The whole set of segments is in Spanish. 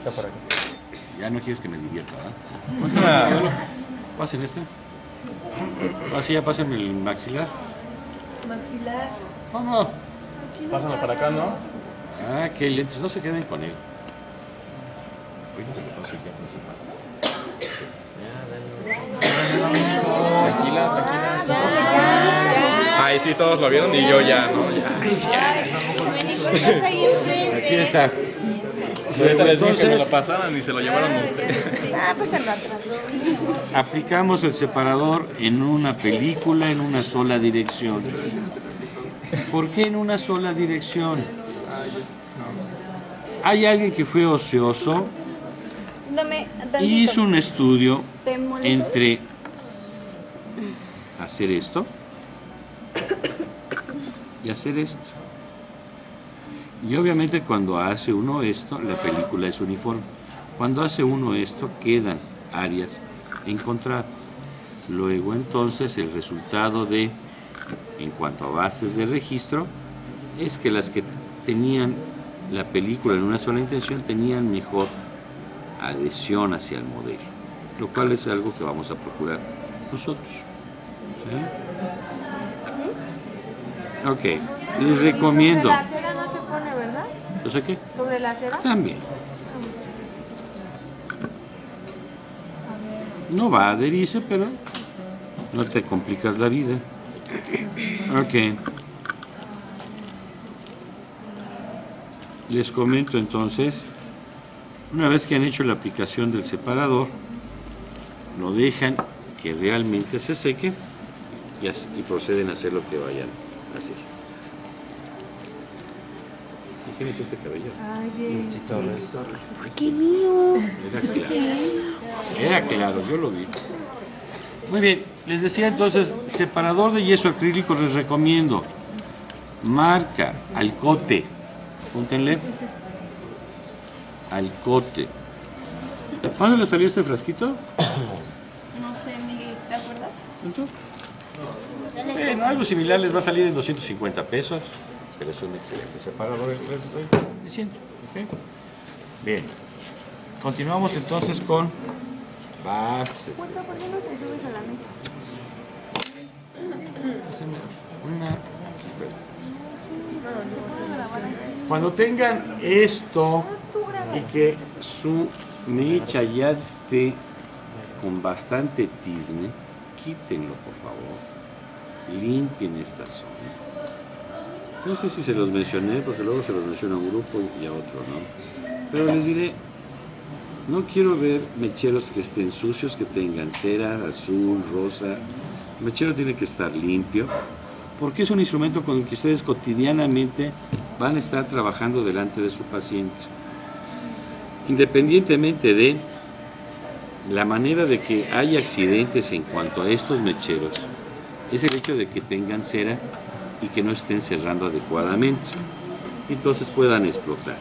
Está por aquí. Ya no quieres que me divierta, ¿verdad? Pasen este. Así ya pasen el maxilar. Maxilar. ¿Cómo? Pásalo para acá, ¿no? Ah, qué lentes, no se queden con él. Ahorita se lo paso ya principal. Tranquila, tranquila. Ay, sí, todos lo vieron y yo ya, ¿no? Ya, ay, sí. Domenico, estás ahí enfrente. Aquí está. Sí, ahorita les dije que me lo pasaran y se lo llevaron a ustedes. Ah, pues al rato. Aplicamos el separador en una película en una sola dirección. ¿Por qué en una sola dirección? Hay alguien que fue ocioso y hizo un estudio entre hacer esto y hacer esto. Y obviamente cuando hace uno esto, la película es uniforme. Cuando hace uno esto, quedan áreas encontradas. Luego entonces el resultado de, en cuanto a bases de registro, es que las que tenían la película en una sola intención tenían mejor adhesión hacia el modelo, lo cual es algo que vamos a procurar nosotros. ¿Sí? Ok, les recomiendo. Sobre la cera no se pone, ¿verdad? ¿Yo sé qué? ¿Sobre la cera? También. No va a adherirse, pero no te complicas la vida. Ok. Les comento entonces, una vez que han hecho la aplicación del separador, lo dejan que realmente se seque y proceden a hacer lo que vayan a hacer. ¿Y quién es este cabello? Ay, Sí, Torres. qué mío. Era claro, yo lo vi. Muy bien, les decía entonces, separador de yeso acrílico les recomiendo. Marca, Alcote. Apúntenle. Alcote. ¿Cuándo le salió este frasquito? No sé, Miguel, ¿te acuerdas? ¿Cuánto? Bueno, algo similar les va a salir en 250 pesos, pero es un excelente separador, les estoy diciendo. ¿Okay? Bien, continuamos entonces con bases. ¿Por qué no te subes a la mesa? Aquí está. Cuando tengan esto y que su mecha ya esté con bastante tizne, quítenlo por favor, limpien esta zona. No sé si se los mencioné, porque luego se los menciono a un grupo y a otro, ¿no? Pero les diré, no quiero ver mecheros que estén sucios, que tengan cera, azul, rosa. El mechero tiene que estar limpio, porque es un instrumento con el que ustedes cotidianamente van a estar trabajando delante de su paciente. Independientemente de la manera de que haya accidentes en cuanto a estos mecheros, es el hecho de que tengan cera y que no estén cerrando adecuadamente, entonces puedan explotar.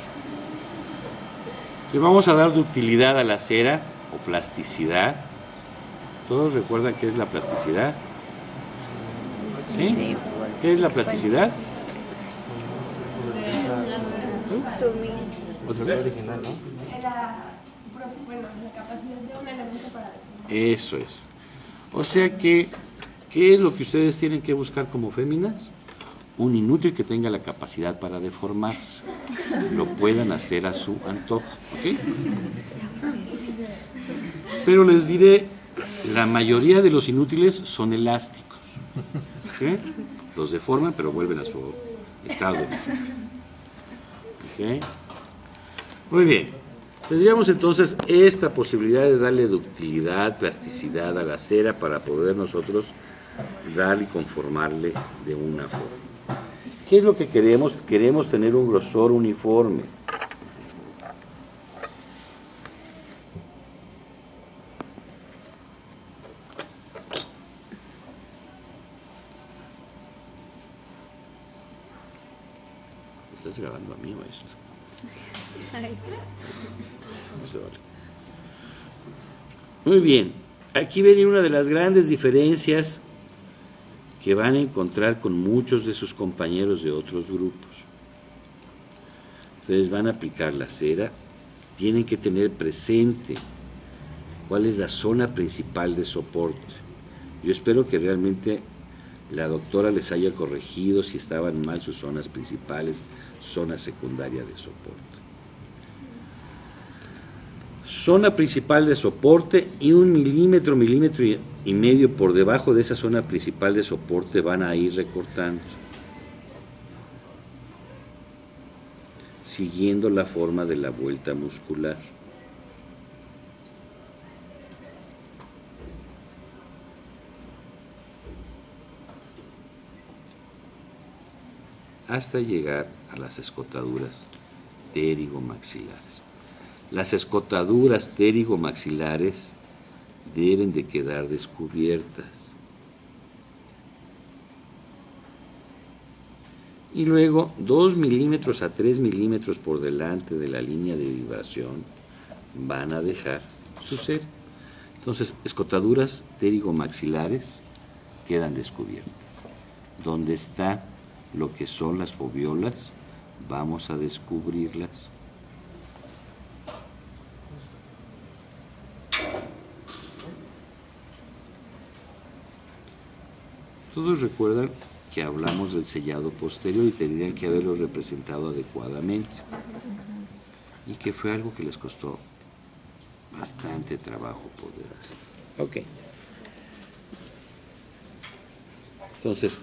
Le vamos a dar ductilidad a la cera o plasticidad. ¿Todos recuerdan qué es la plasticidad? ¿Sí? ¿Qué es la plasticidad? Otra vez original, ¿no? La capacidad de un elemento para Eso es. O sea que, ¿qué es lo que ustedes tienen que buscar como féminas? Un inútil que tenga la capacidad para deformarse. Lo puedan hacer a su antojo, ¿ok? Pero les diré, la mayoría de los inútiles son elásticos. ¿Ok? Los deforman, pero vuelven a su estado original. ¿Ok? Muy bien. Tendríamos entonces esta posibilidad de darle ductilidad, plasticidad a la cera para poder nosotros darle y conformarle de una forma. ¿Qué es lo que queremos? Queremos tener un grosor uniforme. ¿Estás grabando a mí o esto? No se vale. Muy bien, aquí viene una de las grandes diferencias que van a encontrar con muchos de sus compañeros de otros grupos. Ustedes van a aplicar la cera, tienen que tener presente cuál es la zona principal de soporte. Yo espero que realmente la doctora les haya corregido si estaban mal sus zonas principales, zona secundaria de soporte. Zona principal de soporte y 1 milímetro, milímetro y medio por debajo de esa zona principal de soporte van a ir recortando, siguiendo la forma de la vuelta muscular. Hasta llegar a las escotaduras pterigomaxilares. Las escotaduras pterigomaxilares deben de quedar descubiertas. Y luego 2 milímetros a 3 milímetros por delante de la línea de vibración van a dejar su ser. Entonces, escotaduras pterigomaxilares quedan descubiertas. Donde está lo que son las foviolas, vamos a descubrirlas. Todos recuerdan que hablamos del sellado posterior y tendrían que haberlo representado adecuadamente. Y que fue algo que les costó bastante trabajo poder hacer. Ok. Entonces,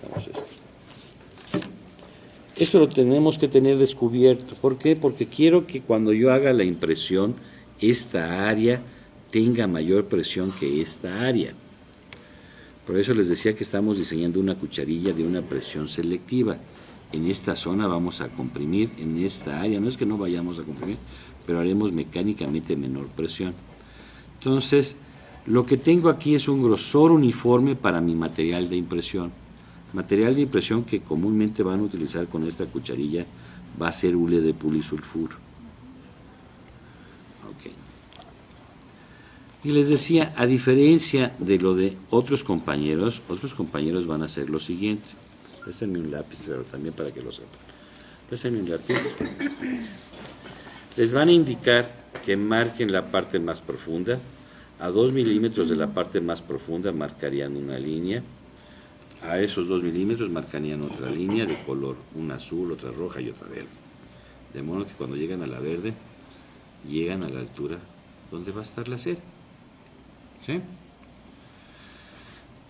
vamos a esto. Esto lo tenemos que tener descubierto. ¿Por qué? Porque quiero que cuando yo haga la impresión, esta área tenga mayor presión que esta área. Por eso les decía que estamos diseñando una cucharilla de una presión selectiva. En esta zona vamos a comprimir, en esta área, no es que no vayamos a comprimir, pero haremos mecánicamente menor presión. Entonces, lo que tengo aquí es un grosor uniforme para mi material de impresión. Material de impresión que comúnmente van a utilizar con esta cucharilla va a ser hule de polisulfuro. Ok. Y les decía, a diferencia de lo de otros compañeros van a hacer lo siguiente. Préstenme un lápiz, pero también para que lo sepan. Préstenme un lápiz. Les van a indicar que marquen la parte más profunda. A 2 milímetros de la parte más profunda marcarían una línea. A esos 2 milímetros marcarían otra línea de color, una azul, otra roja y otra verde. De modo que cuando llegan a la verde, llegan a la altura donde va a estar la cera. ¿Sí?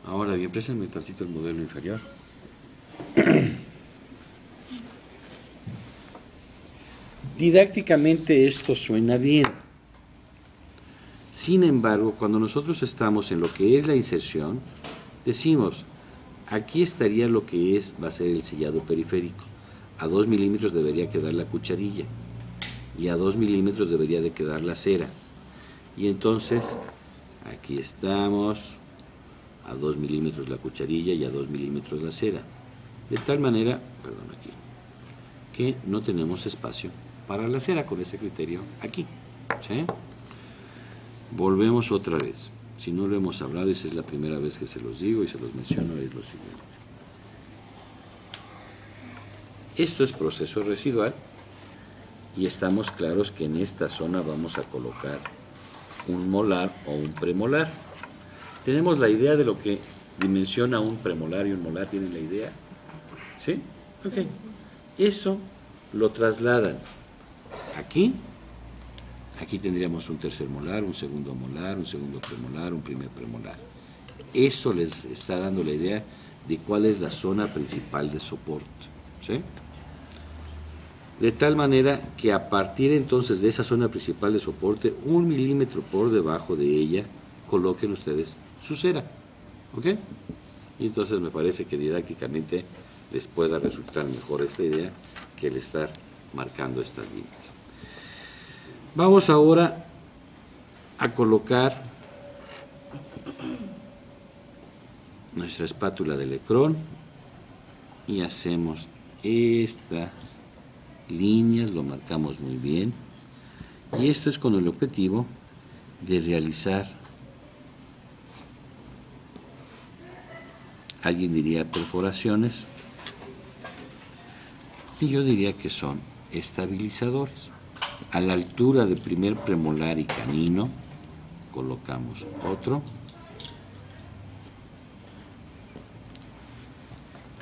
Ahora bien, préstenme tantito el modelo inferior. Didácticamente esto suena bien. Sin embargo, cuando nosotros estamos en lo que es la inserción, decimos, aquí estaría lo que va a ser el sellado periférico. A 2 milímetros debería quedar la cucharilla y a 2 milímetros debería de quedar la cera. Y entonces, aquí estamos, a 2 milímetros la cucharilla y a 2 milímetros la cera. De tal manera, perdón, aquí, que no tenemos espacio para la cera con ese criterio aquí. ¿Sí? Volvemos otra vez. Si no lo hemos hablado, esa es la primera vez que se los digo y se los menciono, es lo siguiente. Esto es proceso residual y estamos claros que en esta zona vamos a colocar un molar o un premolar. ¿Tenemos la idea de lo que dimensiona un premolar y un molar? ¿Tienen la idea? ¿Sí? Ok. Eso lo trasladan aquí. Aquí tendríamos un tercer molar, un segundo premolar, un primer premolar. Eso les está dando la idea de cuál es la zona principal de soporte. ¿Sí? De tal manera que a partir entonces de esa zona principal de soporte, 1 milímetro por debajo de ella, coloquen ustedes su cera. ¿Ok? Y entonces me parece que didácticamente les pueda resultar mejor esta idea que el estar marcando estas líneas. Vamos ahora a colocar nuestra espátula de Leckrone y hacemos estas líneas, lo marcamos muy bien, y esto es con el objetivo de realizar, alguien diría perforaciones, y yo diría que son estabilizadores. A la altura del primer premolar y canino colocamos otro.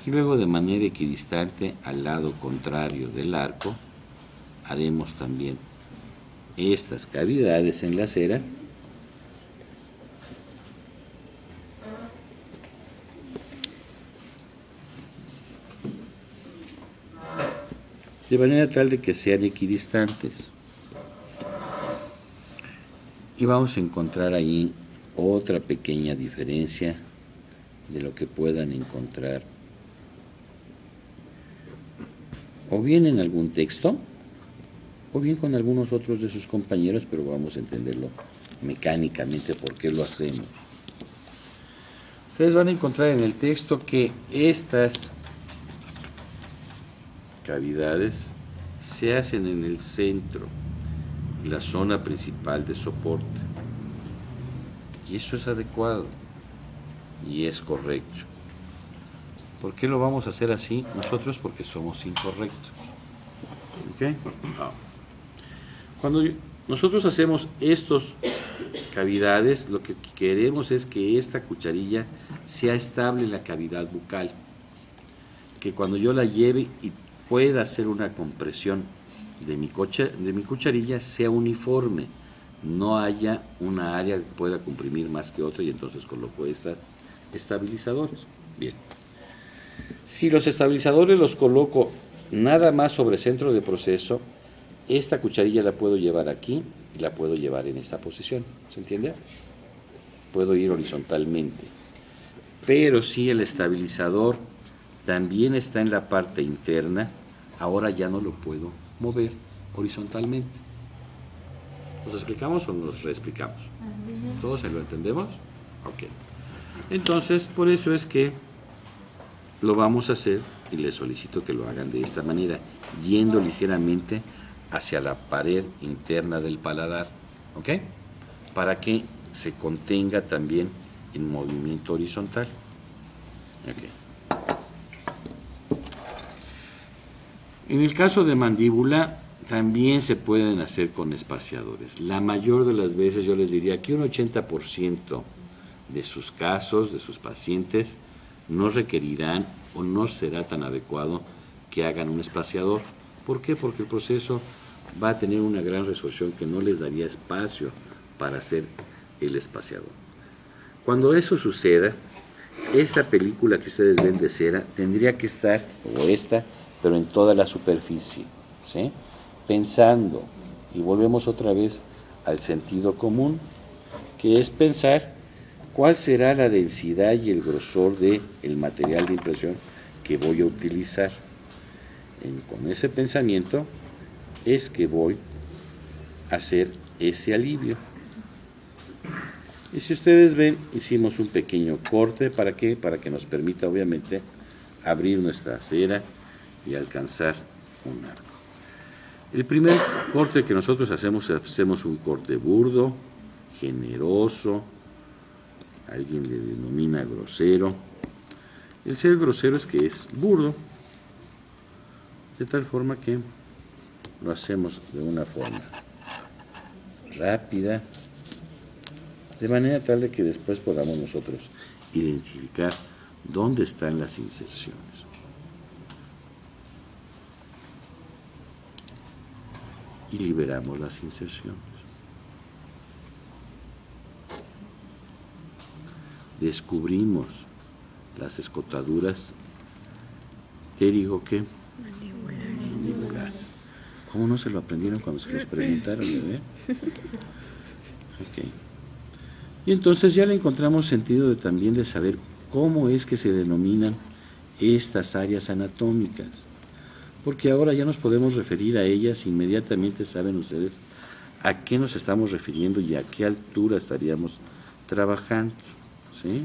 Y luego, de manera equidistante al lado contrario del arco, haremos también estas cavidades en la cera. De manera tal de que sean equidistantes. Y vamos a encontrar ahí otra pequeña diferencia de lo que puedan encontrar o bien en algún texto o bien con algunos otros de sus compañeros, pero vamos a entenderlo mecánicamente por qué lo hacemos. Ustedes van a encontrar en el texto que estas cavidades se hacen en el centro, en la zona principal de soporte. Y eso es adecuado y es correcto. ¿Por qué lo vamos a hacer así? Nosotros porque somos incorrectos. ¿Ok? No. Cuando nosotros hacemos estas cavidades, lo que queremos es que esta cucharilla sea estable en la cavidad bucal. Que cuando yo la lleve y pueda hacer una compresión de mi cucharilla sea uniforme, no haya una área que pueda comprimir más que otra, y entonces coloco estos estabilizadores. Bien. Si los estabilizadores los coloco nada más sobre centro de proceso, esta cucharilla la puedo llevar aquí y la puedo llevar en esta posición. ¿Se entiende? Puedo ir horizontalmente. Pero si el estabilizador también está en la parte interna, ahora ya no lo puedo mover horizontalmente. ¿Nos explicamos o nos reexplicamos? ¿Todos se lo entendemos? Ok. Entonces, por eso es que lo vamos a hacer y les solicito que lo hagan de esta manera, yendo ligeramente hacia la pared interna del paladar, ¿ok? Para que se contenga también en movimiento horizontal. Ok. En el caso de mandíbula, también se pueden hacer con espaciadores. La mayor de las veces yo les diría que un 80% de sus casos, de sus pacientes, no requerirán o no será tan adecuado que hagan un espaciador. ¿Por qué? Porque el proceso va a tener una gran resorción que no les daría espacio para hacer el espaciador. Cuando eso suceda, esta película que ustedes ven de cera tendría que estar, como esta, pero en toda la superficie, ¿sí? Pensando, y volvemos otra vez al sentido común, que es pensar cuál será la densidad y el grosor del material de impresión que voy a utilizar. Con ese pensamiento es que voy a hacer ese alivio. Y si ustedes ven, hicimos un pequeño corte. ¿Para qué? Para que nos permita, obviamente, abrir nuestra cera y alcanzar un arco. El primer corte que nosotros hacemos un corte burdo, generoso, alguien le denomina grosero. El ser grosero es que es burdo, de tal forma que lo hacemos de una forma rápida, de manera tal de que después podamos nosotros identificar dónde están las inserciones. Y liberamos las inserciones. Descubrimos las escotaduras pterigo-¿qué? Mandibulares. ¿Cómo no se lo aprendieron cuando se los preguntaron? Okay. Y entonces ya le encontramos sentido también de saber cómo es que se denominan estas áreas anatómicas. Porque ahora ya nos podemos referir a ellas, inmediatamente saben ustedes a qué nos estamos refiriendo y a qué altura estaríamos trabajando, ¿sí?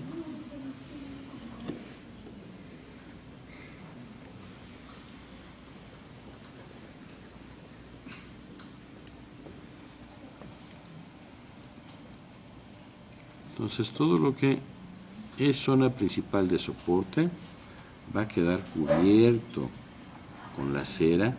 Entonces todo lo que es zona principal de soporte va a quedar cubierto con la cera